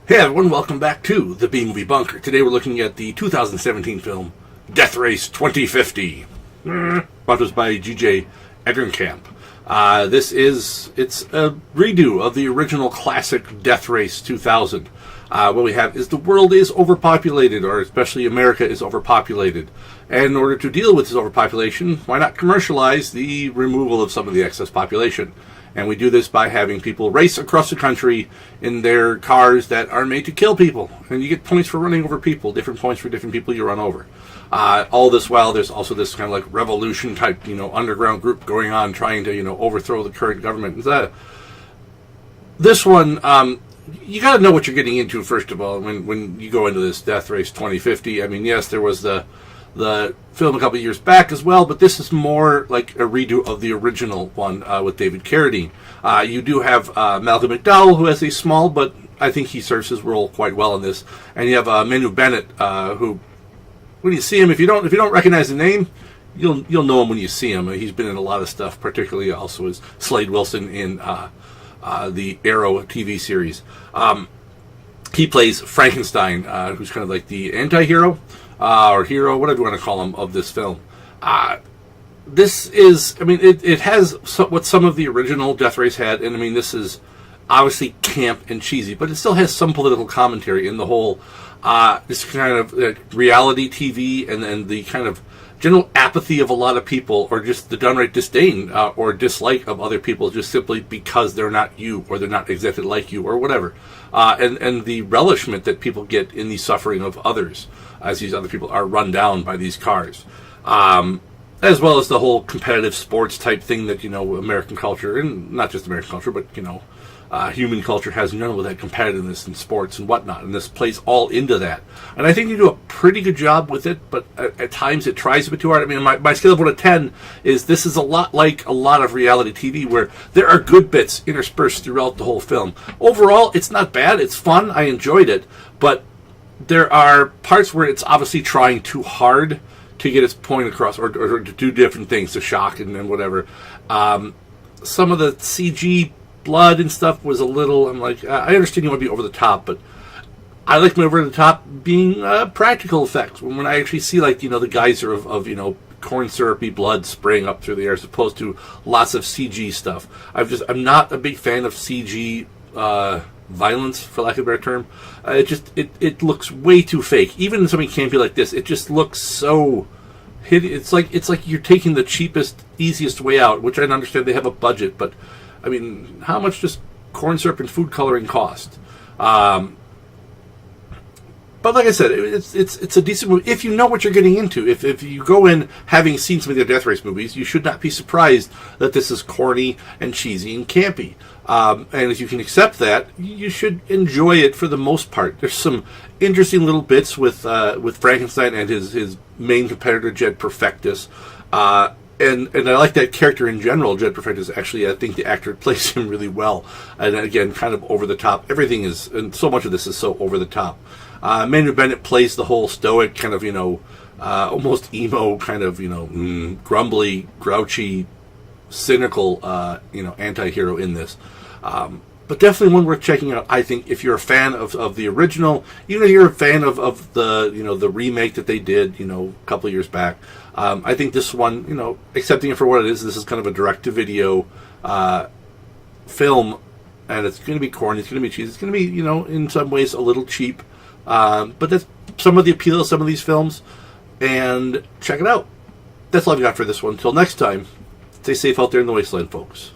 Hey everyone, welcome back to the B-Movie Bunker. Today we're looking at the 2017 film Death Race 2050. Brought to us by G.J. Edrinkamp. It's a redo of the original classic Death Race 2000. What we have is the world is overpopulated, or especially America is overpopulated. And in order to deal with this overpopulation, why not commercialize the removal of some of the excess population? And we do this by having people race across the country in their cars that are made to kill people. And you get points for running over people, different points for different people you run over. All this while, there's also this kind of like revolution type, underground group going on trying to, overthrow the current government. This one, you got to know what you're getting into, first of all, when you go into this Death Race 2050. I mean, yes, there was the film a couple of years back as well, but this is more like a redo of the original one with David Carradine. You do have Malcolm McDowell, who has a small, but I think he serves his role quite well in this. And you have Manu Bennett, who, when you see him, if you don't recognize the name, you'll know him when you see him. He's been in a lot of stuff, particularly also as Slade Wilson in the Arrow TV series. He plays Frankenstein, who's kind of like the anti-hero. Or hero, whatever you want to call him, of this film. This is, it has what some of the original Death Race had, and this is obviously camp and cheesy, but it still has some political commentary in the whole, this kind of reality TV, and then the kind of general apathy of a lot of people, or just the downright disdain or dislike of other people just simply because they're not you, or they're not exactly like you, or whatever. And the relishment that people get in the suffering of others, as these other people are run down by these cars. As well as the whole competitive sports type thing that, American culture, and not just American culture, but, human culture has none of that competitiveness in sports and whatnot, and this plays all into that. And I think you do a pretty good job with it, but at times it tries a bit too hard. My scale of 1 to 10 is this is a lot like a lot of reality TV, where there are good bits interspersed throughout the whole film. Overall, it's not bad. It's fun. I enjoyed it, but there are parts where it's obviously trying too hard to get its point across, or to do different things to shock and whatever. Some of the CG blood and stuff was a little, I'm like, I understand you want to be over the top, but I like my over the top being practical effects. When I actually see, like, the geyser of corn syrupy blood spraying up through the air, as opposed to lots of CG stuff. I'm not a big fan of CG violence, for lack of a better term. It looks way too fake. Even in something campy like this, it just looks so hideous. It's like you're taking the cheapest, easiest way out, which I understand they have a budget, but how much does corn syrup and food coloring cost? But like I said, it's a decent movie if you know what you're getting into. If you go in having seen some of the Death Race movies, you should not be surprised that this is corny and cheesy and campy. And if you can accept that, you should enjoy it for the most part. There's some interesting little bits with Frankenstein and his main competitor, Jed Perfectus. And I like that character in general, Jed Perfectus. Actually, I think the actor plays him really well. And again, kind of over the top. Everything is, and so much of this is so over the top. Manu Bennett plays the whole stoic, kind of, almost emo, kind of, grumbly, grouchy, cynical, anti-hero in this. But definitely one worth checking out, I think, if you're a fan of the original, even if you're a fan of the, the remake that they did, a couple of years back. I think this one, accepting it for what it is, this is kind of a direct-to-video film, and it's going to be corny, it's going to be cheesy, it's going to be, in some ways a little cheap, but that's some of the appeal of some of these films, and check it out. That's all I've got for this one. Until next time, stay safe out there in the wasteland, folks.